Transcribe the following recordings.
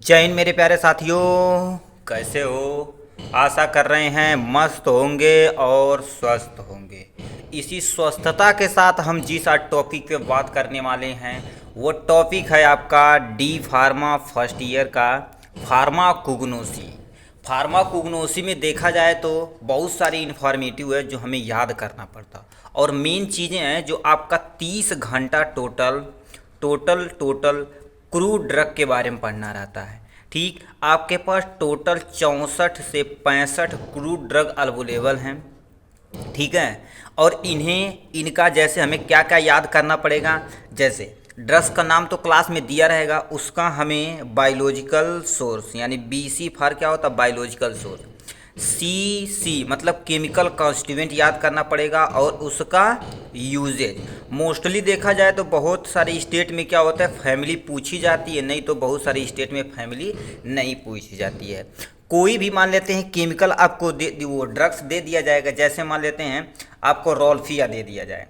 जय हिंद मेरे प्यारे साथियों, कैसे हो। आशा कर रहे हैं मस्त होंगे और स्वस्थ होंगे। इसी स्वस्थता के साथ हम जिस आज टॉपिक पे बात करने वाले हैं वो टॉपिक है आपका डी फार्मा फर्स्ट ईयर का फार्माकोग्नोसी। फार्माकोग्नोसी में देखा जाए तो बहुत सारी इन्फॉर्मेटिव है जो हमें याद करना पड़ता, और मेन चीज़ें हैं जो आपका 30 घंटा टोटल क्रूड ड्रग के बारे में पढ़ना रहता है। ठीक, आपके पास टोटल 64 से 65 क्रूड ड्रग अवेलेबल हैं। ठीक है, और इनका जैसे हमें क्या क्या याद करना पड़ेगा, जैसे ड्रग्स का नाम तो क्लास में दिया रहेगा, उसका हमें बायोलॉजिकल सोर्स यानी बीसी फॉर क्या होता है बायोलॉजिकल सोर्स, सी मतलब केमिकल कॉन्स्टिट्यूएंट याद करना पड़ेगा, और उसका यूजेज। मोस्टली देखा जाए तो बहुत सारे स्टेट में क्या होता है फैमिली पूछी जाती है, नहीं तो बहुत सारे स्टेट में फैमिली नहीं पूछी जाती है। कोई भी मान लेते हैं केमिकल आपको वो ड्रग्स दे दिया जाएगा, जैसे मान लेते हैं आपको रोल्फिया दे दिया जाए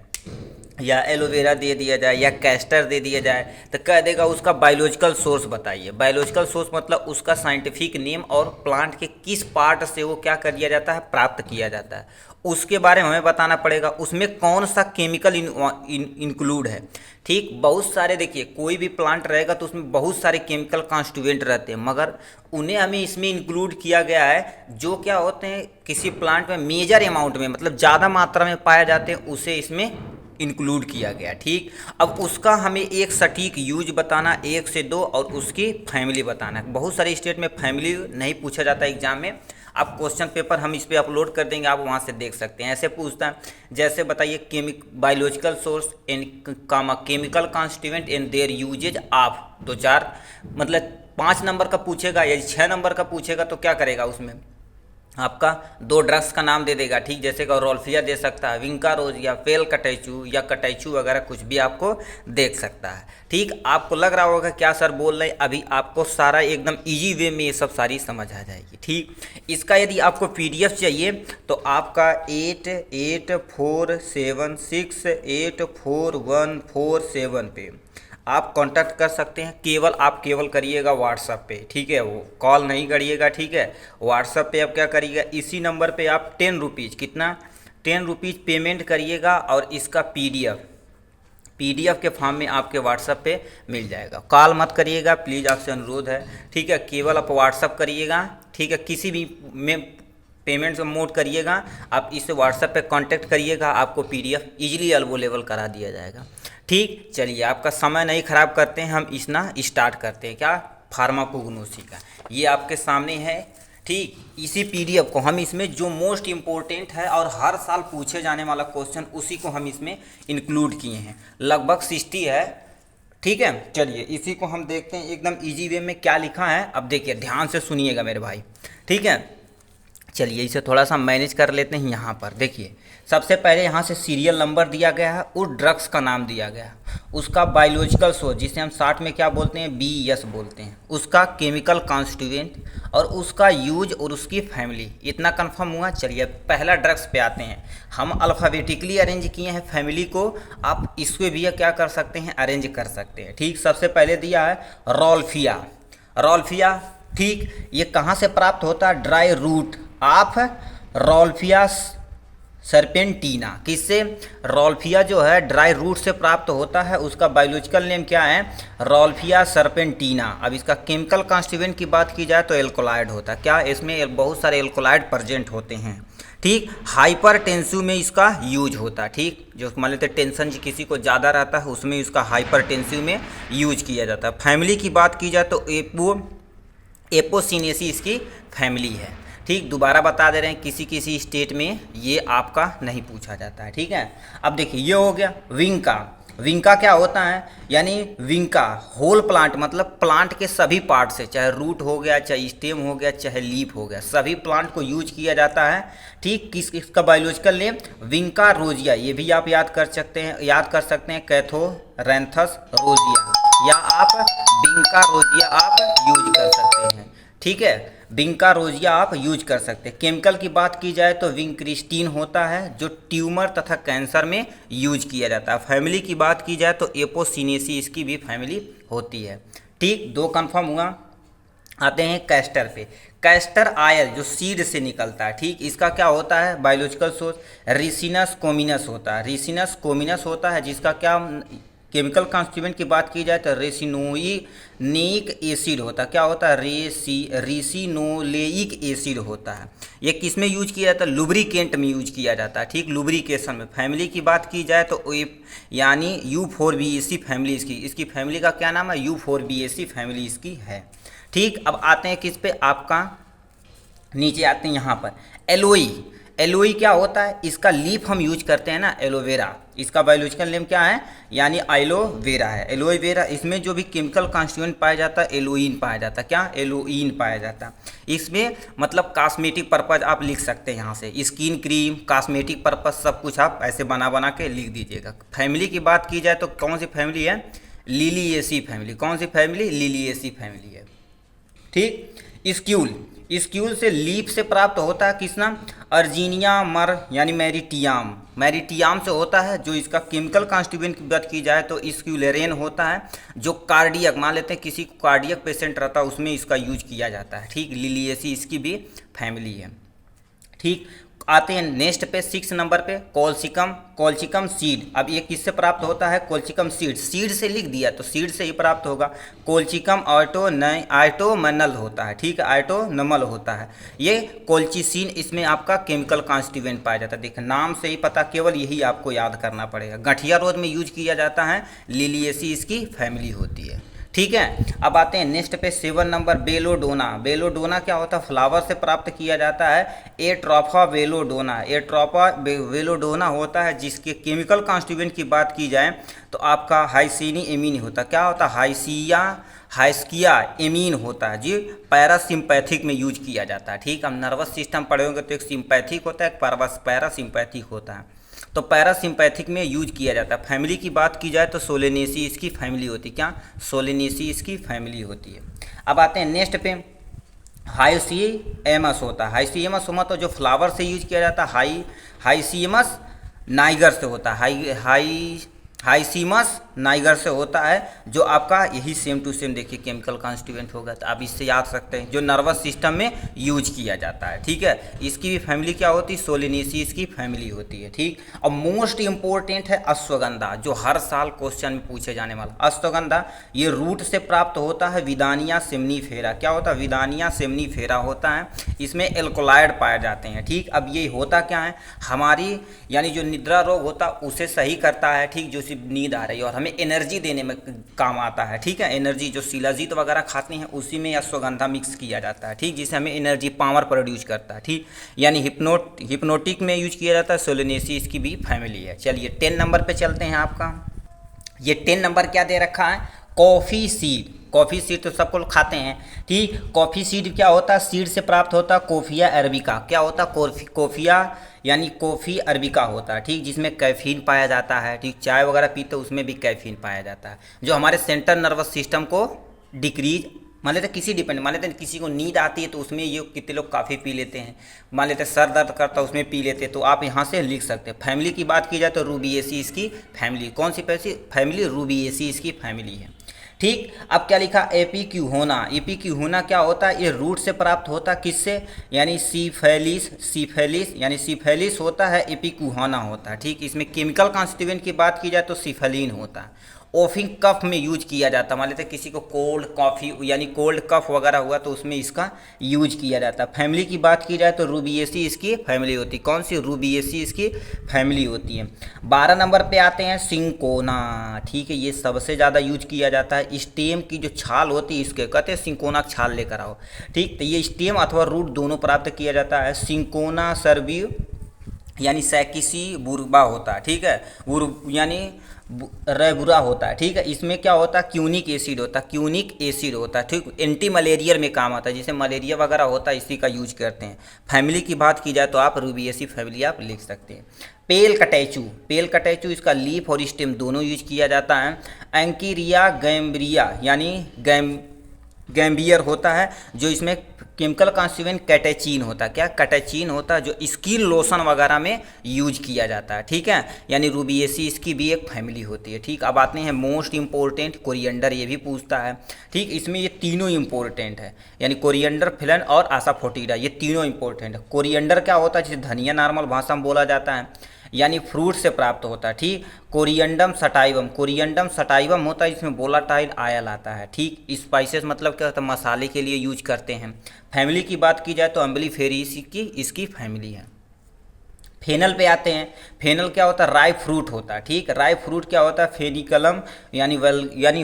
या एलोवेरा दे दिया जाए या कैस्टर दे दिया जाए, तो कह देगा उसका बायोलॉजिकल सोर्स बताइए। बायोलॉजिकल सोर्स मतलब उसका साइंटिफिक नेम और प्लांट के किस पार्ट से वो क्या कर दिया जाता है प्राप्त किया जाता है, उसके बारे में हमें बताना पड़ेगा। उसमें कौन सा केमिकल इंक्लूड है। ठीक, बहुत सारे देखिए कोई भी प्लांट रहेगा तो उसमें बहुत सारे केमिकल कॉन्स्टिट्यूएंट रहते हैं, मगर उन्हें हमें इसमें इंक्लूड किया गया है जो क्या होते हैं किसी प्लांट में मेजर अमाउंट में मतलब ज़्यादा मात्रा में पाए जाते हैं, उसे इसमें इंक्लूड किया गया। ठीक, अब उसका हमें एक सटीक यूज बताना, 1 से 2, और उसकी फैमिली बताना। बहुत सारे स्टेट में फैमिली नहीं पूछा जाता एग्जाम में, आप क्वेश्चन पेपर हम इस पर अपलोड कर देंगे, आप वहाँ से देख सकते हैं। ऐसे पूछता है जैसे बताइए biological source and chemical constituent and their uses of 2-4 मतलब 5 नंबर का पूछेगा या 6 नंबर का पूछेगा तो क्या करेगा उसमें आपका 2 ड्रग्स का नाम दे देगा। ठीक, जैसे कि रोल्फिया दे सकता है, विंका रोज या फेल कटैचू या कटैचू वगैरह कुछ भी आपको देख सकता है। ठीक, आपको लग रहा होगा क्या सर बोल रहे हैं, अभी आपको सारा एकदम इजी वे में ये सब सारी समझ आ जाएगी। ठीक, इसका यदि आपको पीडीएफ चाहिए तो आपका 8847684147 पे आप कांटेक्ट कर सकते हैं। आप केवल करिएगा व्हाट्सएप पे, ठीक है, वो कॉल नहीं करिएगा। ठीक है, व्हाट्सएप पे आप क्या करिएगा, इसी नंबर पे आप 10 रुपीज़ कितना 10 रुपीज़ पेमेंट करिएगा, और इसका पीडीएफ के फॉर्म में आपके व्हाट्सएप पे मिल जाएगा। कॉल मत करिएगा प्लीज़, आपसे अनुरोध है। ठीक है, केवल आप व्हाट्सएप करिएगा। ठीक है, किसी भी में पेमेंट मोड करिएगा, आप इससे व्हाट्सएप पे कांटेक्ट करिएगा, आपको पीडीएफ इजीली अवेलेबल करा दिया जाएगा। ठीक, चलिए आपका समय नहीं खराब करते हैं, हम स्टार्ट करते हैं क्या फार्माकोग्नोसी का। ये आपके सामने है। ठीक, इसी पीडीएफ को हम इसमें जो मोस्ट इम्पोर्टेंट है और हर साल पूछे जाने वाला क्वेश्चन उसी को हम इसमें इंक्लूड किए हैं, लगभग 60 है। ठीक है, चलिए इसी को हम देखते हैं एकदम इजी वे में क्या लिखा है। अब देखिए ध्यान से सुनिएगा मेरे भाई। ठीक है, चलिए इसे थोड़ा सा मैनेज कर लेते हैं। यहाँ पर देखिए सबसे पहले यहाँ से सीरियल नंबर दिया गया है, उस ड्रग्स का नाम दिया गया है, उसका बायोलॉजिकल सोर्स जिसे हम शॉर्ट में क्या बोलते हैं BS बोलते हैं, उसका केमिकल कॉन्स्टिट्यूएंट और उसका यूज और उसकी फैमिली। इतना कंफर्म हुआ। चलिए पहला ड्रग्स पे आते हैं। हम अल्फ़ाबेटिकली अरेंज किए हैं फैमिली को, आप इसको भी क्या कर सकते हैं अरेंज कर सकते हैं। ठीक, सबसे पहले दिया है रोल्फिया। ठीक, ये कहाँ से प्राप्त होता है, ड्राई रूट ऑफ रोल्फिया सर्पेंटीना। किससे, रोल्फिया जो है ड्राई रूट से प्राप्त होता है, उसका बायोलॉजिकल नेम क्या है रोल्फिया सर्पेंटीना। अब इसका केमिकल कॉन्स्टिट्यूएंट की बात की जाए तो एल्कोलाइड होता है। क्या, इसमें बहुत सारे एल्कोलाइड प्रेजेंट होते हैं। ठीक, हाइपरटेंसिव में इसका यूज होता है। ठीक, जो मान लेते हैं टेंशन किसी को ज़्यादा रहता है उसमें इसका हाइपरटेंसिव में यूज किया जाता है। फैमिली की बात की जाए तो एपोसिनेसी इसकी फैमिली है। ठीक, दोबारा बता दे रहे हैं किसी किसी स्टेट में ये आपका नहीं पूछा जाता है। ठीक है, अब देखिए ये हो गया विंका क्या होता है, यानी विंका होल प्लांट मतलब प्लांट के सभी पार्ट से, चाहे रूट हो गया, चाहे स्टेम हो गया, चाहे लीफ हो गया, सभी प्लांट को यूज किया जाता है। ठीक, किसका बायोलॉजिकल नेम विंका रोजिया, ये भी आप याद कर सकते हैं कैथोरैंथस रोजिया, या आप विंका रोजिया आप यूज कर सकते हैं। ठीक है, विंका रोजिया आप यूज कर सकते हैं। केमिकल की बात की जाए तो विंक्रिस्टीन होता है जो ट्यूमर तथा कैंसर में यूज किया जाता है। फैमिली की बात की जाए तो एपोसिनेसी इसकी भी फैमिली होती है। ठीक, 2 कंफर्म हुआ। आते हैं कैस्टर पे। कैस्टर आयल जो सीड से निकलता है, ठीक, इसका क्या होता है बायोलॉजिकल सोर्स, रिसिनस कोमिनस होता है। रिसिनस कोमिनस होता है जिसका क्या केमिकल कॉन्स्टिट्यूएंट की बात की जाए तो रेसिनोइक एसिड होता है। क्या होता है रिसिनोलेइक एसिड होता है। ये किस में यूज किया जाता है, लुब्रिकेंट में यूज किया जाता है, ठीक, लुब्रिकेशन में। फैमिली की बात की जाए तो यानी U4BAC फैमिली इसकी फैमिली का क्या नाम है, U4BAC फैमिली इसकी है, ठीक। अब आते हैं किस पे, आपका नीचे आते हैं यहाँ पर एलोई। एलोई क्या होता है, इसका लीफ हम यूज करते हैं ना, एलोवेरा, इसका बायोलॉजिकल नेम क्या है, यानी एलोवेरा है, एलोवेरा। इसमें जो भी केमिकल कॉन्स्टिट्यूएंट पाया जाता है एलोइन पाया जाता है। क्या, एलोइन पाया जाता है इसमें। मतलब कॉस्मेटिक पर्पज आप लिख सकते हैं यहाँ से, स्किन क्रीम, कॉस्मेटिक पर्पज, सब कुछ आप ऐसे बना बना के लिख दीजिएगा। फैमिली की बात की जाए तो कौन सी फैमिली है, लिलिएसी फैमिली। कौन सी फैमिली, लिलिएसी फैमिली है, ठीक। स्क्यूल से लीफ से प्राप्त होता है किसना, अर्जीनिया मर यानी मेरिटियाम। मेरिटियाम से होता है। जो इसका केमिकल कॉन्स्टिट्यूएंट की बात की जाए तो स्क्यूलेरेन होता है, जो कार्डियक, मान लेते हैं किसी कार्डियक पेशेंट रहता है उसमें इसका यूज किया जाता है, ठीक। लिलिएसी इसकी भी फैमिली है, ठीक। आते हैं नेक्स्ट पे 6 नंबर पे कोल्चिकम सीड। अब ये किससे प्राप्त होता है, कोल्चिकम सीड से लिख दिया तो सीड से ही प्राप्त होगा। कोल्चिकम आइटोमनल होता है, ठीक है, आइटोनमल होता है। ये कोल्चिसिन, इसमें आपका केमिकल कॉन्स्टिट्यूएंट पाया जाता है। देखिए नाम से ही पता, केवल यही आपको याद करना पड़ेगा। गठिया रोग में यूज किया जाता है, लिलिएसी इसकी फैमिली होती है, ठीक है। अब आते हैं नेक्स्ट पे 7 नंबर बेलोडोना। बेलोडोना क्या होता है, फ्लावर से प्राप्त किया जाता है। एट्रोफा बेलोडोना, एट्रोफा बेलोडोना होता है जिसके केमिकल कॉन्स्टिट्यूएंट की बात की जाए तो आपका हाइसीनी एमीन होता है। क्या होता है, हाइस्किया एमीन होता है जी। पैरासिम्पैथिक में यूज किया जाता है, ठीक। हम नर्वस सिस्टम पढ़े होंगे तो एक सिंपैथिक होता है, एक पैरासिम्पैथिक होता है। तो पैरासिम्पैथिक में यूज किया जाता है। फैमिली की बात की जाए तो सोलेनेसी इसकी फैमिली होती है। क्या, सोलेनेसी इसकी फैमिली होती है। अब आते हैं नेक्स्ट पे हाइसियमस होता है। हाइसियमस होता तो जो फ्लावर से यूज किया जाता है, हाइसियमस नाइगर से होता है। हाइसिमस नाइगर से होता है, जो आपका यही सेम टू सेम देखिए केमिकल कॉन्स्टिट्यूएंट होगा, तो आप इससे याद सकते हैं, जो नर्वस सिस्टम में यूज किया जाता है, ठीक है। इसकी भी फैमिली क्या होती है, सोलेनेसी इसकी फैमिली होती है, ठीक। और मोस्ट इंपॉर्टेंट है अश्वगंधा, जो हर साल क्वेश्चन में पूछे जाने वाला। अश्वगंधा ये रूट से प्राप्त होता है, विदानिया सेमनीफेरा। क्या होता है, विदानिया सेमनीफेरा होता है। इसमें एल्कोलाइड पाए जाते हैं, ठीक। अब ये होता क्या है, हमारी यानी जो निद्रा रोग होता है उसे सही करता है, ठीक, जो नींद आ रही है, और हमें एनर्जी देने में काम आता है, ठीक है। एनर्जी जो शिलाजीत वगैरह खाते हैं उसी में अश्वगंधा मिक्स किया जाता है, ठीक, जिससे हमें एनर्जी पावर प्रोड्यूस करता है, ठीक। यानी हिप्नोटिक में यूज किया जाता है। सोलेनेसी इसकी भी फैमिली है। चलिए 10 नंबर पे चलते हैं। आपका ये 10 नंबर क्या दे रखा है, कॉफ़ी सीड। कॉफ़ी सीड तो सबको खाते हैं, ठीक। कॉफ़ी सीड क्या होता है, सीड से प्राप्त होता है कोफिया अरबिका। क्या होता है, कोफिया यानी कॉफ़ी अरबिका होता है, ठीक, जिसमें कैफीन पाया जाता है, ठीक। चाय वगैरह पीते उसमें भी कैफीन पाया जाता है, जो हमारे सेंट्रल नर्वस सिस्टम को डिक्रीज, मान लेते मान लेते हैं किसी को नींद आती है तो उसमें ये कितने लोग काफ़ी पी लेते हैं। मान लेते सर दर्द करता है उसमें पी लेते हैं, तो आप यहाँ से लिख सकते हैं। फैमिली की बात की जाए तो रूबिएसी इसकी फैमिली। कौन सी फैमिली, रूबिएसी इसकी फैमिली है, ठीक। अब क्या लिखा, एपिक्यूहोना। एपिक्यूहोना क्या होता है, ये रूट से प्राप्त होता है, किससे, यानी सिफेलिस यानी सिफेलिस होता है, एपिक्यूहोना होता है, ठीक। इसमें केमिकल कॉन्स्टिट्यूएंट की बात की जाए तो सिफेलिन होता है। ओफिंग कफ में यूज किया जाता है। मान लेते किसी को कोल्ड कॉफ़ी यानी कोल्ड कफ वगैरह हुआ तो उसमें इसका यूज किया जाता है। फैमिली की बात की जाए तो रूबिएसी इसकी फैमिली होती है। कौन सी, रूबिएसी इसकी फैमिली होती है। 12 नंबर पे आते हैं सिंकोना, ठीक है। ये सबसे ज़्यादा यूज किया जाता है। स्टेम की जो छाल होती है इसके कहते हैं सिंकोना छाल लेकर आओ, ठीक। तो ये स्टेम अथवा रूट दोनों प्राप्त किया जाता है। सिंकोना सर्वी यानी सैकिसी बुरबा होता है, ठीक है, यानी रेबुरा होता है, ठीक है। इसमें क्या होता है, क्यूनिक एसिड होता है, क्यूनिक एसिड होता है, ठीक। एंटी मलेरियल में काम आता है, जैसे मलेरिया वगैरह होता है इसी का यूज करते हैं। फैमिली की बात की जाए तो आप रूबिएसी फैमिली आप लिख सकते हैं। पेल कटैचू इसका लीफ और स्टेम दोनों यूज किया जाता है। एंकीरिया गैम्बिया यानी गैम्बियर होता है, जो इसमें केमिकल कॉन्स्टिट्यूएंट कैटेचीन होता है। क्या कैटेचीन होता है, जो स्किन लोशन वगैरह में यूज किया जाता है। ठीक है, यानी रूबिएसी इसकी भी एक फैमिली होती है। ठीक, अब आते हैं मोस्ट इंपॉर्टेंट कोरिएंडर, ये भी पूछता है। ठीक, इसमें ये तीनों इंपॉर्टेंट है, यानी कोरिएंडर, फिलन और असाफोटिडा, ये तीनों इंपॉर्टेंट है। कोरिएंडर क्या होता है, जिसे धनिया नॉर्मल भाषा में बोला जाता है, यानी फ्रूट से प्राप्त होता है। ठीक, कोरिएंडम सटाइवम, कोरिएंडम सटाइवम होता है जिसमें वोलाटाइल आयल आता है। ठीक, स्पाइसेस मतलब क्या होता है, मसाले के लिए यूज करते हैं। फैमिली की बात की जाए तो अम्बलीफेरेसी की इसकी फैमिली है। फेनल पे आते हैं। फेनल क्या होता है, राई फ्रूट होता है। ठीक, राई फ्रूट क्या होता है, फेनिकलम यानी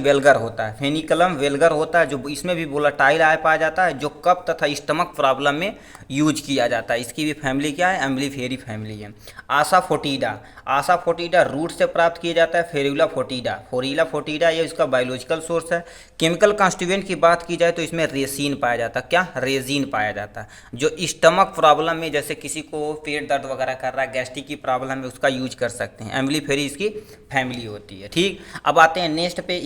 वेलगर होता है। फेनिकलम वेलगर होता है, जो इसमें भी वोलाटाइल आय पाया जाता है, जो कफ तथा स्टमक प्रॉब्लम में यूज किया जाता है। इसकी भी फैमिली क्या है, एम्बलीफेरी फैमिली है। आसाफोटिडा, आसाफोटिडा रूट से प्राप्त किया जाता है। फेरुला फोटिडा, फोरिला फोटिडा ये इसका बायोलॉजिकल सोर्स है। केमिकल कॉन्स्टिट्यूएंट की बात की जाए तो इसमें रेसिन पाया जाता है। क्या, रेजिन पाया जाता है, जो स्टमक प्रॉब्लम में, जैसे किसी को पेट दर्द वगैरह कर रहा है, गैस्ट्रिक की प्रॉब्लम है, उसका यूज कर सकते हैं। एम्बलीफेरी इसकी फैमिली होती है। ठीक, अब आते हैं नेक्स्ट पे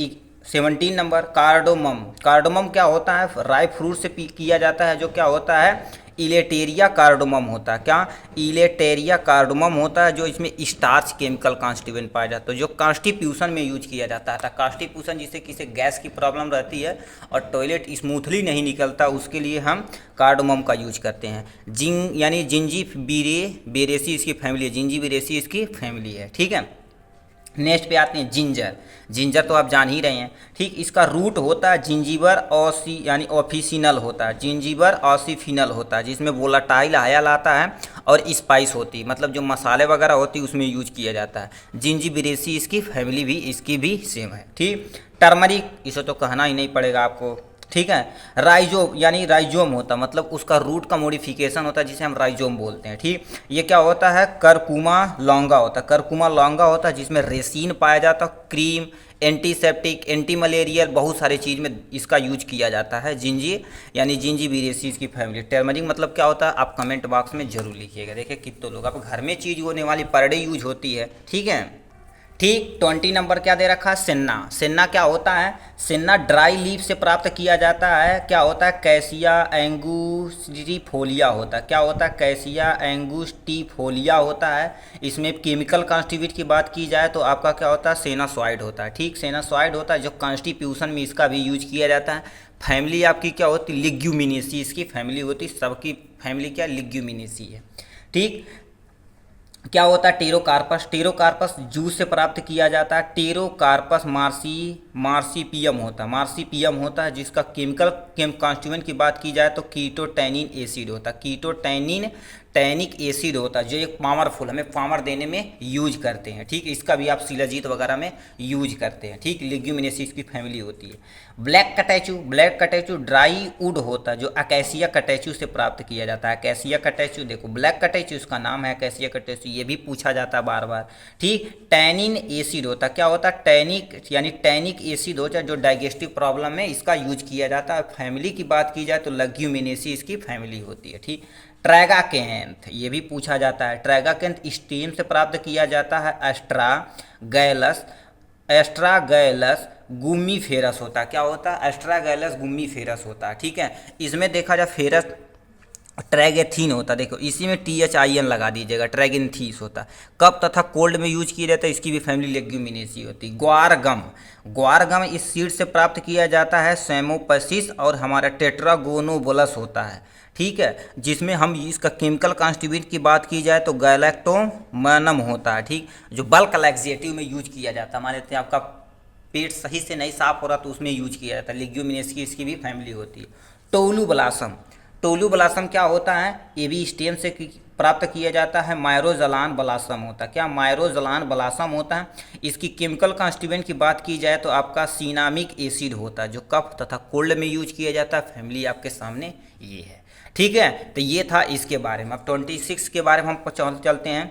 17 नंबर, कार्डोमम। कार्डोमम क्या होता है, राई फ्रूट से किया जाता है, जो क्या होता है, इलेटेरिया कार्डोमम होता है। क्या, इलेटेरिया कार्डोमम होता है, जो इसमें स्टार्च केमिकल कॉन्स्टिट्यूएंट पाया जाता है, जो कॉन्स्टिट्यूशन में यूज किया जाता है। कॉन्स्टिट्यूशन जिसे किसी गैस की प्रॉब्लम रहती है और टॉयलेट स्मूथली नहीं निकलता, उसके लिए हम कार्डोमम का यूज करते हैं। यानी जिंजीबिरेसी इसकी फैमिली है, जिंजीबिरेसी इसकी फैमिली है। ठीक है, नेक्स्ट पे आते हैं जिंजर। जिंजर तो आप जान ही रहे हैं। ठीक, इसका रूट होता है जिंजीबर ऑसी यानी ऑफिसिनल होता है, जिंजीबर ऑसिफिनल होता है, जिसमें वोलाटाइल आयल आता है और स्पाइस होती है, मतलब जो मसाले वगैरह होती है उसमें यूज किया जाता है। जिंजीबिरेसी इसकी फैमिली भी इसकी भी सेम है। ठीक, टर्मरिक इसे तो कहना ही नहीं पड़ेगा आपको। ठीक है, राइजोम यानी राइजोम होता है, मतलब उसका रूट का मॉडिफिकेशन होता है, जिसे हम राइजोम बोलते हैं। ठीक, ये क्या होता है, करकुमा लॉन्गा होता है। करकुमा लॉन्गा होता है, जिसमें रेसिन पाया जाता है। क्रीम, एंटीसेप्टिक, एंटी मलेरियल, बहुत सारी चीज़ में इसका यूज किया जाता है। जिंजीबिरेसी की फैमिली। टर्मरिक मतलब क्या होता है, आप कमेंट बॉक्स में जरूर लिखिएगा। देखिए कितने लोग, आप घर में चीज़ होने वाली पर डे यूज होती है। ठीक है। ठीक, 20 नंबर क्या दे रखा है, सेन्ना। सेन्ना क्या होता है, सेन्ना ड्राई लीफ से प्राप्त किया जाता है। क्या होता है, कैसिया एंगुस्टिफोलिया होता है। क्या होता है, कैसिया एंगुस्टिफोलिया होता है। इसमें केमिकल कॉन्स्टिट्यूएंट की बात की जाए तो आपका क्या होता है, सेनासॉइड होता है। ठीक, सेनासॉइड होता है, जो कॉन्स्टिट्यूशन में इसका भी यूज किया जाता है। फैमिली आपकी क्या होती है, लिग्यूमिनेसी इसकी फैमिली होती है। सबकी फैमिली क्या, लिग्यूमिनेसी है। ठीक, क्या होता है, टेरोकार्पस। टेरोकार्पस जूस से प्राप्त किया जाता है। टेरोकार्पस मार्सीपियम होता है। मार्सीपियम होता है, जिसका केमिकल कॉन्स्टिट्यूएंट की बात की जाए तो कीटोटैनिन एसिड होता है। कीटोटैनिन टैनिक एसिड होता है, जो एक पावरफुल, हमें पावर देने में यूज करते हैं। ठीक, इसका भी आप शिलाजीत वगैरह में यूज करते हैं। ठीक, लेग्यूमिनेसी इसकी फैमिली होती है। ब्लैक कटैचू। ब्लैक कटैचू ड्राई वुड होता है, जो अकैसिया कटैचू से प्राप्त किया जाता है। अकैसिया कटैचू, देखो ब्लैक कटैचू इसका नाम है, अकैसिया कटैचू, ये भी पूछा जाता है बार बार। ठीक, टैनिन एसिड होता है। क्या होता है, टैनिक यानी टैनिक एसिड होता है, जो डाइजेस्टिव प्रॉब्लम में इसका यूज किया जाता है। फैमिली की बात की जाए तो लेग्यूमिनेसी इसकी फैमिली होती है। ठीक, ट्रैगाकेंथ, ये भी पूछा जाता है। ट्रैगाकेंथ स्टेम से प्राप्त किया जाता है। एस्ट्रागैलस गुम्मीफेरस होता है। क्या होता है, एस्ट्रागैलस गुम्मीफेरस होता है। ठीक है, इसमें देखा जाए फेरस ट्रैगेथीन होता है। देखो इसी में THIN लगा दीजिएगा, ट्रैगेथीस होता है। कप तथा कोल्ड में यूज किया जाता है, इसकी भी फैमिली लेग्यूमिनेसी होती है। ग्वारगम। ग्वारगम इस सीड से प्राप्त किया जाता है। सेमोपसिस और हमारा टेट्रागोनोबोलस होता है। ठीक है, जिसमें हम इसका केमिकल कॉन्स्टिट्यूएंट की बात की जाए तो गैलेक्टोमैनम होता है। ठीक, जो बल्क लैक्सेटिव में यूज किया जाता है। मान लेते हैं आपका पेट सही से नहीं साफ हो रहा तो उसमें यूज किया जाता है। लेग्यूमिनेसी इसकी भी फैमिली होती है। Tolu blossom. टोलू ब्लासम क्या होता है, ये भी स्टेम से प्राप्त किया जाता है। मायरोजलान ब्लासम होता है। क्या, मायरोजलान ब्लासम होता है। इसकी केमिकल कॉन्स्टिट्यूएंट की बात की जाए तो आपका सिनामिक एसिड होता है, जो कफ तथा कोल्ड में यूज किया जाता है। फैमिली आपके सामने ये है। ठीक है, तो ये था इसके बारे में। अब 26 के बारे में हम चलते हैं।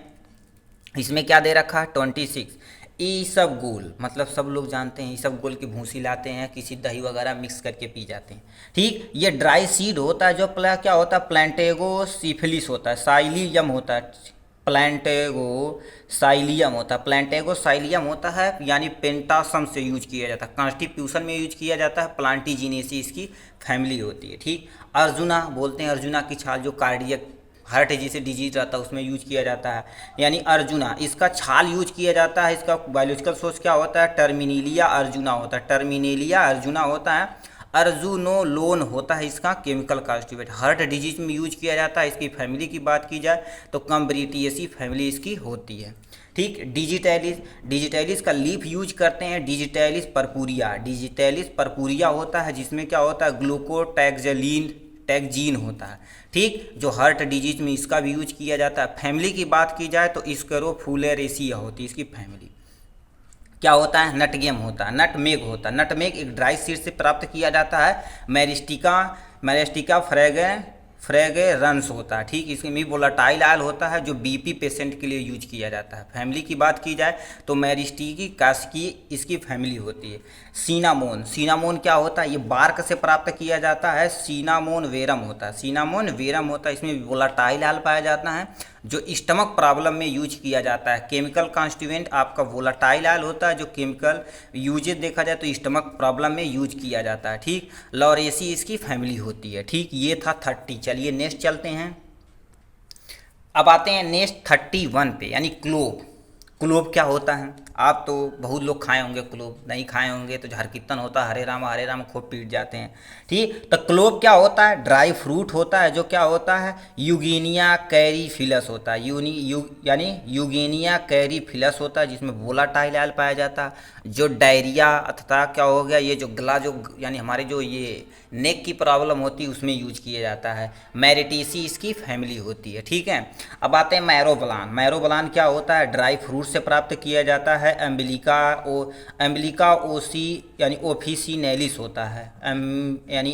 इसमें क्या दे रखा है, 26 ईसबगोल, मतलब सब लोग जानते हैं ईसबगोल की भूसी लाते हैं, किसी दही वगैरह मिक्स करके पी जाते हैं। ठीक, ये ड्राई सीड होता है, जो क्या होता है, प्लांटेगो सिफिलिस होता है। साइलियम होता है। प्लांटेगो साइलियम होता है, प्लांटेगो साइलियम होता है, यानी पेंटासम से यूज किया जाता है, कॉन्स्टिट्यूशन में यूज किया जाता है, प्लांटीजिनेसी इसकी फैमिली होती है। ठीक, अर्जुना बोलते हैं, अर्जुना की छाल जो कार्डियक हार्ट जैसे डिजीज रहता है उसमें यूज किया जाता है, यानी अर्जुना इसका छाल यूज किया जाता है। इसका बायोलॉजिकल सोर्स क्या होता है, टर्मिनेलिया अर्जुना होता है, टर्मिनेलिया अर्जुना होता है, अर्जुनोलोन होता है इसका केमिकल कॉन्स्टिट्यूएंट, हार्ट डिजीज में यूज किया जाता है। इसकी फैमिली की बात की जाए तो कम्ब्रिटिएसी फैमिली इसकी होती है। ठीक, डिजिटैलिस, डिजिटैलिस का लीफ यूज करते हैं, डिजिटैलिस परपूरिया, डिजिटैलिस परपूरिया होता है जिसमें क्या होता है ग्लूकोटैक्सलीन टैक्जीन होता है। ठीक, जो हार्ट डिजीज में इसका भी यूज किया जाता है। फैमिली की बात की जाए तो स्क्रोफुलेरेसिया होती है इसकी फैमिली। क्या होता है, नटगेम होता है, नटमेग होता है, नटमेग एक ड्राई सीड से प्राप्त किया जाता है, मैरिस्टिका, मैरिस्टिका फ्रेगरेंस होता है। ठीक, इसमें वोलाटाइल ऑयल होता है जो बीपी पेशेंट के लिए यूज किया जाता है। फैमिली की बात की जाए तो मैरिस्टिकी कास्की इसकी फैमिली होती है। सिनामोन, सिनामोन क्या होता है, ये बार्क से प्राप्त किया जाता है, सिनामोन वेरम होता है, सिनामोन वेरम होता है, इसमें वोलाटाइल ऑयल पाया जाता है जो स्टमक प्रॉब्लम में यूज किया जाता है। केमिकल कॉन्स्टिट्यूएंट आपका वोलाटाइल ऑयल होता है जो केमिकल यूजेज देखा जाए तो स्टमक प्रॉब्लम में यूज किया जाता है। ठीक, लॉरेसी इसकी फैमिली होती है। ठीक, ये था 30। चलिए नेक्स्ट चलते हैं। अब आते हैं नेक्स्ट 31 पे, यानी क्लोव। क्लोव क्या होता है, आप तो बहुत लोग खाए होंगे, क्लोव नहीं खाए होंगे तो हर कीर्तन होता है हरे राम खूब पीट जाते हैं। ठीक, तो क्लोव क्या होता है, ड्राई फ्रूट होता है जो क्या होता है यूगेनिया कैरीफिलस होता है, यानी यूगेनिया कैरीफिलस होता है जिसमें वोलाटाइल ऑयल पाया जाता है। जो डायरिया अथवा क्या हो गया, ये जो गला जो यानी हमारे जो ये नेक की प्रॉब्लम होती है उसमें यूज किया जाता है। मैरिटेसी इसकी फैमिली होती है। ठीक है, अब आते हैं मैरोबलान। मैरोबलान क्या होता है, ड्राई फ्रूट से प्राप्त किया जाता है। एम्बिलिका ओसी यानी ओफिसिनेलिस होता है, यानी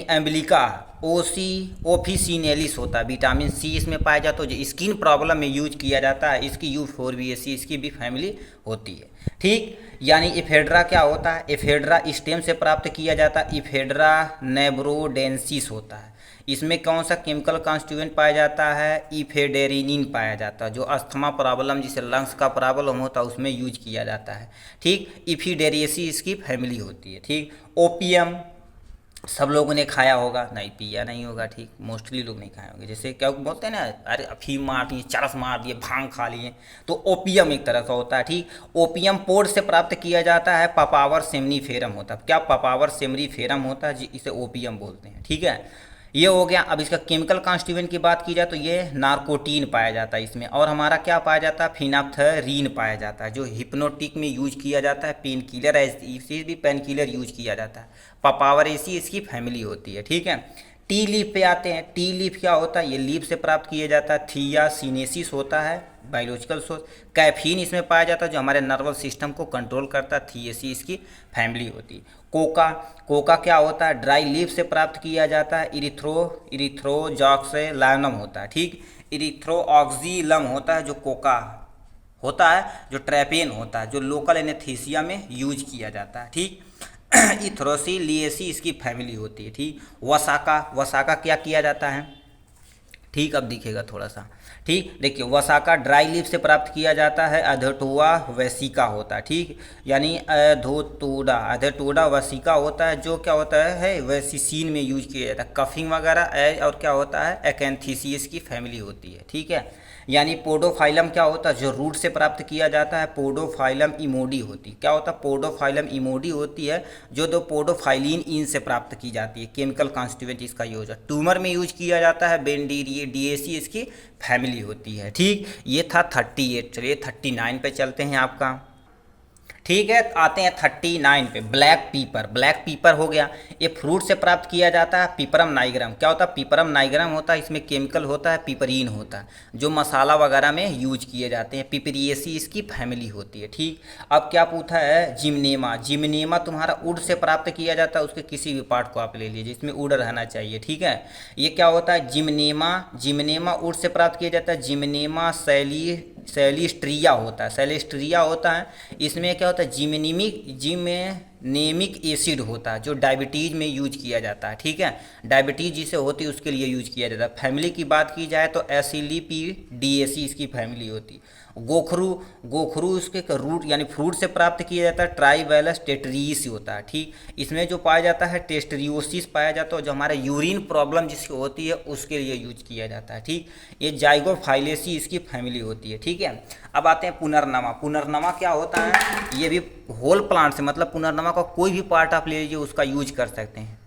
एम्बिलिका ओफिसिनेलिस होता है। विटामिन सी इसमें पाया जाता है जो स्किन प्रॉब्लम में यूज किया जाता है। इसकी यूफोरबिएसी इसकी भी फैमिली होती है। ठीक, यानी इफेड्रा क्या होता है, इफेड्रा स्टेम से प्राप्त किया जाता है, इफेड्रा नेब्रोडेंसिस होता है। इसमें कौन सा केमिकल कॉन्स्टिट्यूएंट पाया जाता है, इफेडेरिनिन पाया जाता है जो अस्थमा प्रॉब्लम जिसे लंग्स का प्रॉब्लम होता है उसमें यूज किया जाता है। ठीक, इफिडेरिएसी इसकी फैमिली होती है। ठीक, ओपियम सब लोगों ने खाया होगा, नहीं पिया नहीं होगा। ठीक, मोस्टली लोग नहीं खाए होंगे। जैसे क्या बोलते हैं ना, अरे अफीम मार दिए, चरस मार दिए, भांग खा लिए, तो ओपियम एक तरह का होता है। ठीक, ओपियम पोड से प्राप्त किया जाता है, पपावर सेमनीफेरम होता है। क्या पपावर सेमनीफेरम होता है, इसे ओपियम बोलते हैं। ठीक है, ये हो गया। अब इसका केमिकल कॉन्स्टिट्यूएंट की बात की जाए तो ये नार्कोटीन पाया जाता है इसमें, और हमारा क्या पाया जाता है, फिनाप्थरीन पाया जाता है जो हिप्नोटिक में यूज किया जाता है, पेन किलर है, इसी भी पेन किलर यूज किया जाता है। पपावरेसी इसकी फैमिली होती है। ठीक है, टी लीफ पे आते हैं। टी लीफ क्या होता है, ये लीफ से प्राप्त किया जाता है, थियासिनेसिस होता है बायोलॉजिकल सोर्स। कैफीन इसमें पाया जाता है जो हमारे नर्वस सिस्टम को कंट्रोल करता है, थियासी इसकी फैमिली होती है। कोका, कोका क्या होता है, ड्राई लीफ से प्राप्त किया जाता है, इरिथ्रोजॉक्सिलम होता है। ठीक, इरिथ्रोऑक्सिलम होता है जो कोका होता है, जो ट्रैपेन होता है जो लोकल एनेस्थीसिया में यूज किया जाता है। ठीक, इथ्रोसिलिएसी इसकी फैमिली होती है। ठीक, वसाका, वसाका क्या किया जाता है, ठीक अब दिखेगा थोड़ा सा। ठीक, देखिए वसाका ड्राई लीफ से प्राप्त किया जाता है, अधोटोआ वेसिका होता है। ठीक, यानी अधोटोडा वेसिका होता है जो क्या होता है वेसिसीन में यूज किया जाता है, कफिंग वगैरह, और क्या होता है एक्एंथीसियस की फैमिली होती है। ठीक है, यानी पोडोफाइलम क्या होता है, जो रूट से प्राप्त किया जाता है, पोडोफाइलम इमोडी होती है। क्या होता है, पोडोफाइलम इमोडी होती है जो दो पोडोफाइलिन इन से प्राप्त की जाती है। केमिकल कॉन्स्टिट्यूएंट इसका यूज है, ट्यूमर में यूज किया जाता है, बेंडीरिएसी इसकी फैमिली होती है। ठीक, ये था 38। चलिए 39 पे चलते हैं आपका। ठीक है, आते हैं 39 पे। ब्लैक पीपर, ब्लैक पीपर हो गया, ये फ्रूट से प्राप्त किया जाता है, पिपरम नाइग्रम। क्या होता है, पिपरम नाइग्रम होता है, इसमें केमिकल होता है पिपरीन होता है जो मसाला वगैरह में यूज किए जाते हैं, पिपरिएसी इसकी फैमिली होती है। ठीक, अब क्या पूछा है, जिमनेमा, जिमनेमा तुम्हारा वुड से प्राप्त किया जाता है, उसके किसी भी पार्ट को आप ले लीजिए जिसमें वुड रहना चाहिए। ठीक है, ये क्या होता है, जिमनेमा, जिमनेमा वुड से प्राप्त किया जाता है, जिमनेमा सेलिस्ट्रिया होता है, सेलिस्ट्रिया होता है। इसमें क्या होता है, नेमिक एसिड होता है जो डायबिटीज़ में यूज किया जाता है, ठीक है, डायबिटीज़ जिसे होती है उसके लिए यूज किया जाता है। फैमिली की बात की जाए तो एसिलिपीडिएसी इसकी फैमिली होती है। गोखरू, गोखरू इसके रूट यानी फ्रूट से प्राप्त किया जाता है। ट्राइवैलस टेट्रीस होता है, ठीक, इसमें जो पाया जाता है टेस्टरियोसिस पाया जाता है, जो हमारा यूरिन प्रॉब्लम जिसकी होती है उसके लिए यूज किया जाता है, ठीक। ये जाइगोफाइलेसी इसकी फैमिली होती है, ठीक है। अब आते हैं पुनर्नमा। पुनर्नमा क्या होता है, ये भी होल प्लांट से, मतलब पुनर्नमा का कोई भी पार्ट आप ले लीजिए उसका यूज कर सकते हैं।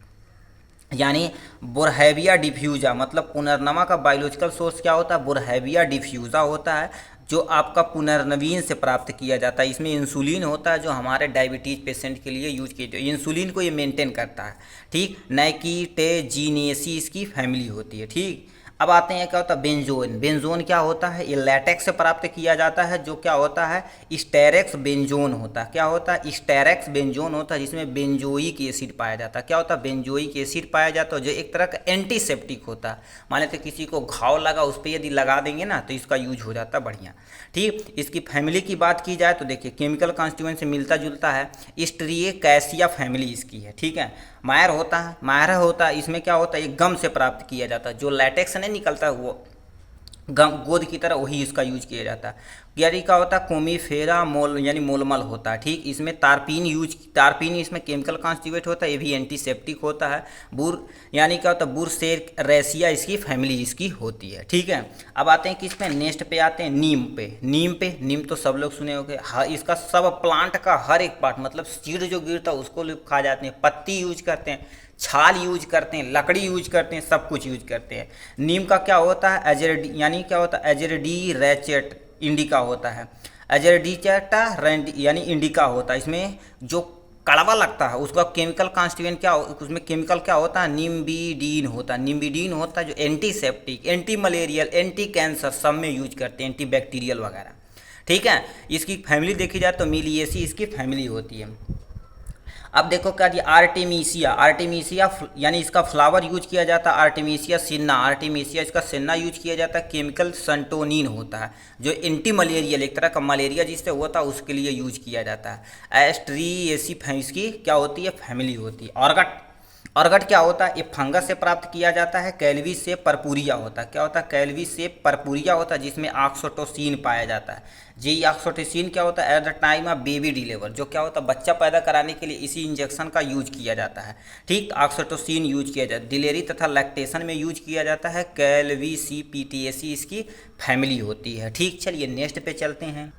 यानी बोरहेविया डिफ्यूजा, मतलब पुनर्नमा का बायोलॉजिकल सोर्स क्या होता है, बोरहेविया डिफ्यूजा होता है, जो आपका पुनर्नवीन से प्राप्त किया जाता है। इसमें इंसुलिन होता है जो हमारे डायबिटीज़ पेशेंट के लिए यूज किया जाता है। इंसुलिन को ये मेंटेन करता है, ठीक। नाइकिटेजीनेसी इसकी फैमिली होती है, ठीक। अब आते हैं क्या होता है बेंजोन। बेंजोन क्या होता है, ये लैटेक्स से प्राप्त किया जाता है, जो क्या होता है स्टेरेक्स बेंजोन होता है। क्या होता है, स्टेरेक्स बेंजोन होता है, जिसमें बेंजोइक एसिड पाया जाता है। क्या होता है, बेंजोइक एसिड पाया जाता है, जो एक तरह का एंटीसेप्टिक होता है। मान लेते किसी को घाव लगा, उस पर यदि लगा देंगे ना तो इसका यूज हो जाता है बढ़िया, ठीक। इसकी फैमिली की बात की जाए तो देखिए केमिकल कॉन्स्टिट्यूएंट से मिलता जुलता है। स्ट्रिएकैसिया फैमिली इसकी है, ठीक है। मायर होता है, मायर होता है, इसमें क्या होता है, ये गम से प्राप्त किया जाता है। जो लैटेक्स नहीं निकलता है वो गम गोद की तरह वही इसका यूज किया जाता है। यानी क्या होता है कोमीफेरा मोल यानी मोलमल होता है, ठीक। इसमें तारपीन इसमें केमिकल कॉन्स्टिट्यूएंट होता है, ये भी एंटीसेप्टिक होता है। बुर यानी क्या होता है बुरसेरेसिया इसकी फैमिली इसकी होती है, ठीक है। अब आते हैं किस पे, नेक्स्ट पे आते हैं नीम पे। नीम तो सब लोग सुने होंगे। इसका सब प्लांट का हर एक पार्ट, मतलब सीड जो गिरता है उसको लोग खा जाते हैं, पत्ती यूज करते हैं, छाल यूज करते हैं, लकड़ी यूज करते हैं, सब कुछ यूज करते हैं। नीम का क्या होता है एजरडी यानी क्या होता है एजरडी रेचेट इंडिका होता है। एजरडीचेटा यानी इंडिका होता है। इसमें जो कड़वा लगता है उसका केमिकल कॉन्स्टिट्यूएंट क्या, उसमें केमिकल क्या होता है निम्बिडीन होता है। निम्बिडीन होता है जो antiseptic, anti malarial, anti cancer सब में यूज करते हैं, एंटी बैक्टीरियल वगैरह, ठीक है। इसकी फैमिली देखी जाए तो मिलिएसी इसकी फैमिली होती है। अब देखो क्या जी आर्टेमिसिया यानी इसका फ्लावर यूज किया जाता है। आर्टेमिसिया इसका सिन्ना यूज किया जाता है। केमिकल संटोनिन होता है जो एंटी मलेरियल, एक तरह का मलेरिया जिससे हुआ था उसके लिए यूज किया जाता है। एस्ट्रिएसी इसकी क्या होती है फैमिली होती है। ऑर्गट क्या होता है, ये फंगस से प्राप्त किया जाता है। कैल्वी से परपुरिया होता है। क्या होता है कैल्वी से परपुरिया होता है, जिसमें ऑक्सीटोसिन पाया जाता है। जी ऑक्सीटोसिन क्या होता है at the time of baby deliver, जो क्या होता है बच्चा पैदा कराने के लिए इसी इंजेक्शन का यूज किया जाता है, ठीक। ऑक्सीटोसिन यूज किया जाता है। डिलीवरी तथा लैक्टेशन में यूज किया जाता है। कैल्वीसीपीटीएसी इसकी फैमिली होती है, ठीक। चलिए नेक्स्ट पे चलते हैं,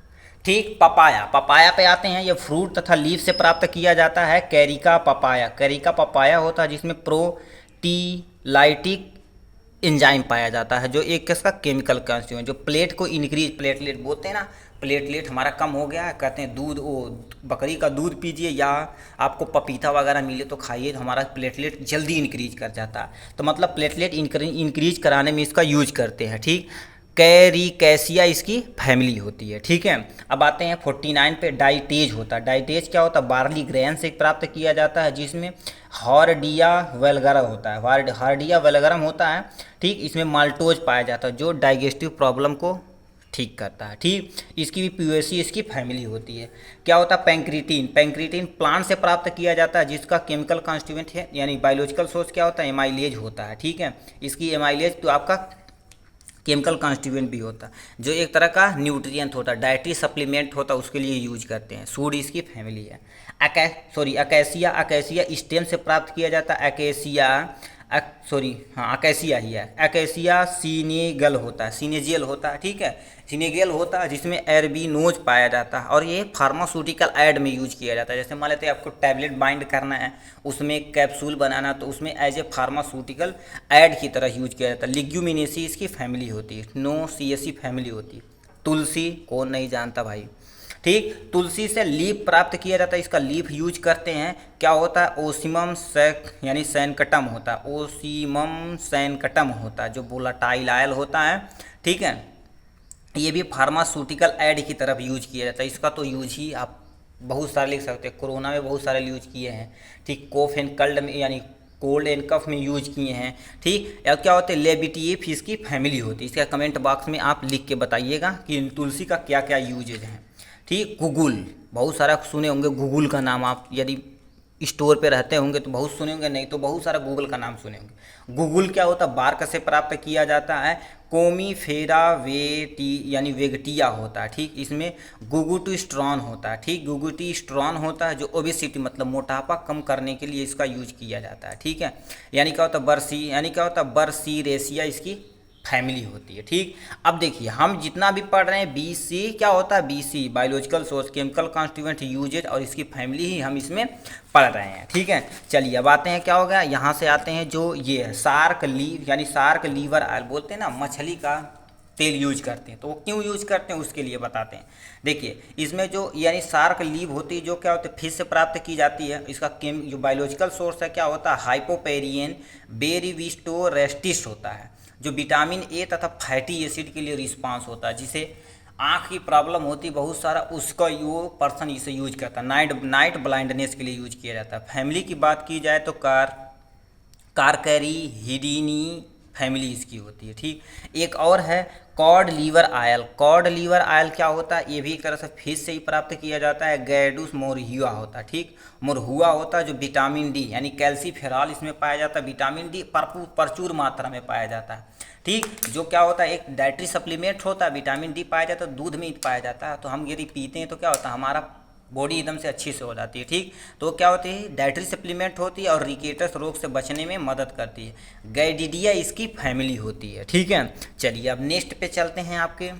ठीक। पपाया पे आते हैं। ये फ्रूट तथा लीफ से प्राप्त किया जाता है। कैरिका पपाया होता है, जिसमें प्रोटीलाइटिक एंजाइम पाया जाता है, जो एक किसका केमिकल कॉन्स्टिट्यूएंट, जो प्लेटलेट बोलते हैं ना, प्लेटलेट हमारा कम हो गया है, कहते हैं दूध बकरी का दूध पीजिए या आपको पपीता वगैरह मिले तो खाइए, तो हमारा प्लेटलेट जल्दी इंक्रीज कर जाता है। तो मतलब प्लेटलेट इंक्रीज कराने में इसका यूज करते हैं, ठीक। कैरिकैसिया इसकी फैमिली होती है, ठीक है। अब आते हैं 49 पे। डाइटेज होता है। डाइटेज क्या होता है बार्ली ग्रेन से प्राप्त किया जाता है, जिसमें हॉर्डिया वेलगरम होता है। हॉर्डिया वेलगरम होता है, ठीक। इसमें माल्टोज पाया जाता है जो डाइजेस्टिव प्रॉब्लम को ठीक करता है, ठीक। इसकी भी प्यूएसी इसकी फैमिली होती है। क्या होता है पैंक्रीटीन प्लांट से प्राप्त किया जाता है, जिसका केमिकल कॉन्स्टिट्यूएंट है यानी बायोलॉजिकल सोर्स क्या होता है एमाइलेज होता है, ठीक है। इसकी एमाइलेज तो आपका केमिकल कॉन्स्टिट्यूएंट भी होता है, जो एक तरह का न्यूट्रिएंट होता है, डाइटरी सप्लीमेंट होता है, उसके लिए यूज करते हैं। सूड इसकी फैमिली है। अकेसिया स्टेम से प्राप्त किया जाता है। अकेसिया ही है। अकेसिया सीनेगल होता है, सीनेजियल होता है, ठीक है। सीनेगल होता है जिसमें एरबिनोज पाया जाता है, और ये फार्मास्यूटिकल ऐड में यूज किया जाता है। जैसे मान लेते हैं आपको टैबलेट बाइंड करना है, उसमें कैप्सूल बनाना, तो उसमें एज ए फार्मास्यूटिकल ऐड की तरह यूज किया जाता है। लिग्यूमिनेसी इसकी फैमिली होती है। नोसिएसी फैमिली होती है। तुलसी कौन नहीं जानता भाई, ठीक। तुलसी से लीफ प्राप्त किया जाता है, इसका लीफ यूज करते हैं। क्या होता है ओसिमम यानी सैनकटम होता है। ओसिमम सैनकटम होता है जो वोलेटाइल ऑयल होता है, ठीक है। ये भी फार्मास्यूटिकल ऐड की तरफ यूज किया जाता है। इसका तो यूज ही आप बहुत सारे लिख सकते हैं, कोरोना में बहुत सारे यूज किए हैं, ठीक। कोफ एंड कल्ड में यानी कोल्ड एंड कफ में यूज किए हैं, ठीक। या क्या होते हैं लेबिटिएफ इसकी फैमिली होती है। इसका कमेंट बॉक्स में आप लिख के बताइएगा कि तुलसी का क्या क्या यूजेज हैं, ठीक। गुगुल बहुत सारा सुने होंगे, गुगुल का नाम आप यदि स्टोर पे रहते होंगे तो बहुत सुने होंगे, नहीं तो बहुत सारा गूगल का नाम सुने होंगे। गूगल क्या होता है, बार्क से प्राप्त किया जाता है, कोमीफेरा वेटी यानी वेगटिया होता है, ठीक। इसमें गुगुटिस्ट्रॉन होता है, ठीक, गुगुटिस्ट्रॉन होता है जो ओबेसिटी मतलब मोटापा कम करने के लिए इसका यूज किया जाता है, ठीक है। यानी क्या होता है बर्सी, यानी क्या होता है बर्सीरेसिया इसकी फैमिली होती है, ठीक। अब देखिए हम जितना भी पढ़ रहे हैं BC क्या होता है, BC biological source chemical constituent uses और इसकी फैमिली ही हम इसमें पढ़ रहे हैं, ठीक है। चलिए अब आते हैं क्या हो गया, यहाँ से आते हैं जो ये है शार्क लीव यानी शार्क लीवर ऑयल बोलते हैं ना, मछली का तेल यूज करते हैं। तो वो क्यों यूज करते हैं उसके लिए बताते हैं। देखिए इसमें जो यानी शार्क लीव होती है जो क्या होती है फिश से प्राप्त की जाती है। इसका जो बायोलॉजिकल सोर्स है क्या होता है, हाइपोपेरियन बेरिविस्टो रेस्टिस होता है जो विटामिन ए तथा फैटी एसिड के लिए रिस्पांस होता है। जिसे आँख की प्रॉब्लम होती है बहुत सारा, उसका वो पर्सन इसे यूज करता है, नाइट ब्लाइंडनेस के लिए यूज किया जाता है। फैमिली की बात की जाए तो कारकरी हिडीनी फैमिली इसकी होती है, ठीक। एक और है cod liver oil. Cod liver oil क्या होता है, ये भी एक तरह से फिश से ही प्राप्त किया जाता है। गैडूस मोरहुआ होता है, ठीक, मोरहुआ होता है जो विटामिन डी यानी कैल्सीफेरॉल इसमें पाया जाता है। विटामिन डी प्रचुर मात्रा में पाया जाता है, ठीक। जो क्या होता है एक डाइटरी सप्लीमेंट होता है, विटामिन डी पाया जाता है, दूध में पाया जाता है। तो हम यदि पीते हैं तो क्या होता है हमारा बॉडी एकदम से अच्छी से हो जाती है, ठीक। तो क्या होती है डाइटरी सप्लीमेंट होती है और रिकेटस रोग से बचने में मदद करती है। गैडिडिया इसकी फैमिली होती है, ठीक है। चलिए अब नेक्स्ट पे चलते हैं आपके,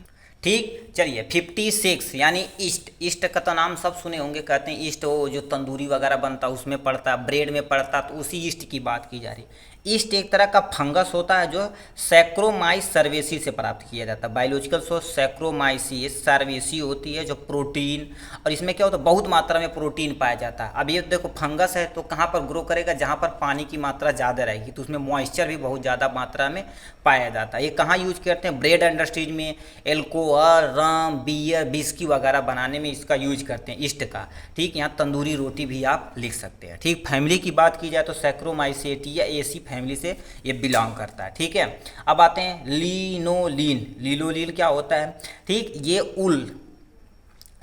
ठीक। चलिए 56 यानी ईस्ट। ईस्ट का तो नाम सब सुने होंगे, कहते हैं ईस्ट वो जो तंदूरी वगैरह बनता है उसमें पड़ता है, ब्रेड में पड़ता है, तो उसी ईस्ट की बात की जा रही है। ईस्ट एक तरह का फंगस होता है जो सैक्रोमाइस सर्वेसी से प्राप्त किया जाता है। बायोलॉजिकल सोर्स सैक्रोमाइसिस सर्वेसी होती है जो प्रोटीन, और इसमें क्या होता है बहुत मात्रा में प्रोटीन पाया जाता है। अब ये देखो फंगस है तो कहाँ पर ग्रो करेगा, जहाँ पर पानी की मात्रा ज़्यादा रहेगी, तो उसमें मॉइस्चर भी बहुत ज़्यादा मात्रा में पाया जाता है। ये कहाँ यूज करते हैं, ब्रेड इंडस्ट्रीज में, एल्कोहल रम बियर विस्की वगैरह बनाने में इसका यूज करते हैं ईस्ट का, ठीक। यहाँ तंदूरी रोटी भी आप लिख सकते हैं, ठीक। फैमिली की बात की जाए तो सैक्रोमाइसेटिया एसी फैमिली से ये बिलोंग करता है, ठीक है। अब आते हैं लिनोलीन। लिनोलीन क्या होता है, ठीक, ये उल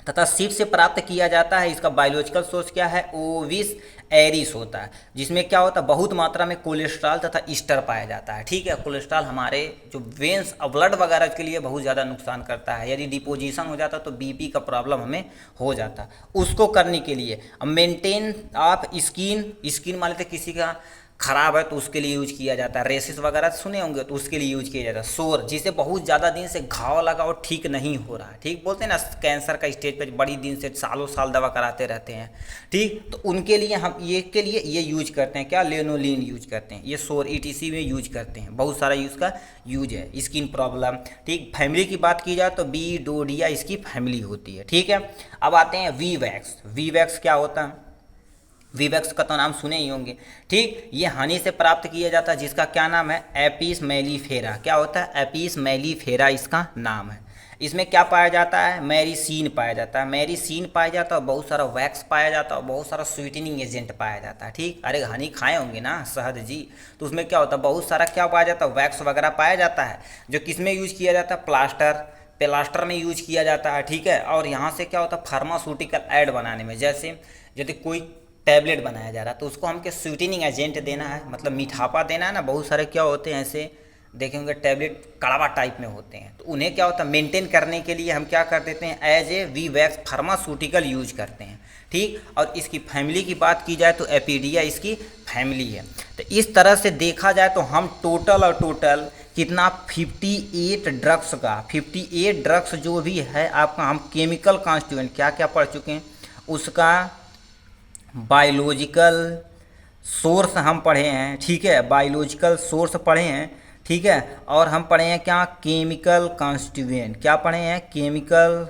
तथा सीप से प्राप्त किया जाता है। इसका बायोलॉजिकल सोर्स क्या है, ओविस एरिस होता है, जिसमें क्या होता है बहुत मात्रा में कोलेस्ट्रॉल तथा ईस्टर पाया जाता है, ठीक है। कोलेस्ट्रॉल हमारे जो वेंस और ब्लड वगैरह के लिए बहुत ज़्यादा नुकसान करता है। यदि डिपोजिशन हो जाता तो बीपी का प्रॉब्लम हमें हो जाता। उसको करने के लिए मेंटेन आप स्किन मान लेते किसी का खराब है तो उसके लिए यूज किया जाता है। रेसिस वगैरह सुने होंगे तो उसके लिए यूज किया जाता है। सोर जिसे बहुत ज़्यादा दिन से घाव लगा और ठीक नहीं हो रहा है, ठीक, बोलते हैं ना कैंसर का स्टेज पर बड़ी दिन से सालों साल दवा कराते रहते हैं, ठीक। तो उनके लिए हम ये यूज करते हैं क्या, लेनोलिन यूज करते हैं। ये सोर ETC में यूज करते हैं, बहुत सारा यूज का यूज है। स्किन प्रॉब्लम, ठीक। फैमिली की बात की जाए तो बीडोडिया इसकी फैमिली होती है, ठीक है। अब आते हैं वीवैक्स। वीवैक्स क्या होता है, वीवैक्स का तो नाम सुने ही होंगे, ठीक। ये हनी से प्राप्त किया जाता है जिसका क्या नाम है, एपिस मेलिफेरा। क्या होता है, एपिस मेलिफेरा इसका नाम है। इसमें क्या पाया जाता है, मेरिसीन पाया जाता है। मेरिसीन पाया जाता है, बहुत सारा वैक्स पाया जाता है, बहुत सारा स्वीटनिंग एजेंट पाया जाता है, ठीक। अरे हनी खाए होंगे ना शहद जी, तो उसमें क्या होता है बहुत सारा क्या पाया जाता है, वैक्स वगैरह पाया जाता है, जो किस में यूज किया जाता है, प्लास्टर में यूज किया जाता है, ठीक है। और यहाँ से क्या होता है फार्मास्यूटिकल ऐड बनाने में, जैसे यदि कोई टैबलेट बनाया जा रहा है तो उसको हमके स्वीटनिंग एजेंट देना है, मतलब मीठापा देना है ना। बहुत सारे क्या होते हैं ऐसे देखेंगे टैबलेट कड़वा टाइप में होते हैं, तो उन्हें क्या होता है मेंटेन करने के लिए हम क्या कर देते हैं, एज ए वीवैक्स फार्मास्यूटिकल यूज करते हैं, ठीक। और इसकी फैमिली की बात की जाए तो एपीडिया इसकी फैमिली है। तो इस तरह से देखा जाए तो हम टोटल कितना 58 ड्रग्स का 58 ड्रग्स जो भी है आपका, हम केमिकल कॉन्स्टिट्यूएंट क्या क्या पढ़ चुके हैं, उसका बायोलॉजिकल सोर्स हम पढ़े हैं, ठीक है। बायोलॉजिकल सोर्स पढ़े हैं, ठीक है। और हम पढ़े हैं क्या, केमिकल कॉन्स्टिट्यूएंट। क्या पढ़े हैं, केमिकल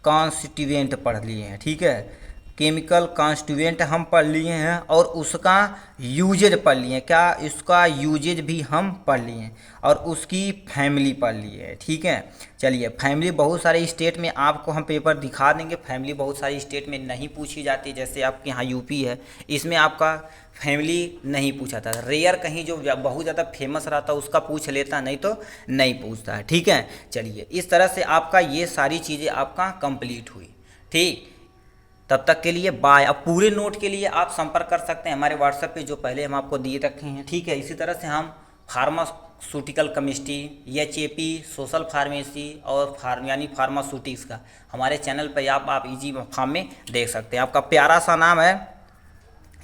कॉन्स्टिट्यूएंट पढ़ लिए हैं, ठीक है। केमिकल कॉन्स्टिट्यूएंट हम पढ़ लिए हैं और उसका यूजेज पढ़ लिए हैं, क्या उसका यूजेज भी हम पढ़ लिए हैं और उसकी फैमिली पढ़ ली है, ठीक है। चलिए फैमिली बहुत सारे स्टेट में आपको हम पेपर दिखा देंगे। फैमिली बहुत सारी स्टेट में नहीं पूछी जाती, जैसे आपके यहाँ यूपी है, इसमें आपका फैमिली नहीं पूछा था। रेयर कहीं जो बहुत ज़्यादा फेमस रहता उसका पूछ लेता, नहीं तो नहीं पूछता है, ठीक है। चलिए इस तरह से आपका ये सारी चीज़ें आपका कंप्लीट हुई, ठीक। तब तक के लिए बाय। अब पूरे नोट के लिए आप संपर्क कर सकते हैं हमारे व्हाट्सएप पे जो पहले हम आपको दिए रखे हैं, ठीक है। इसी तरह से हम pharmaceutical chemistry, HAP, social pharmacy और यानी फार्मास्यूटिक्स का हमारे चैनल पर आप इजी फॉर्म में देख सकते हैं। आपका प्यारा सा नाम है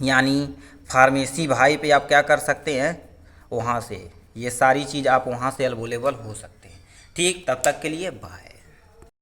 यानी फार्मेसी भाई पे आप क्या कर सकते हैं, वहाँ से ये सारी चीज़ आप वहाँ से अवेलेबल हो सकते हैं, ठीक। तब तक के लिए बाय।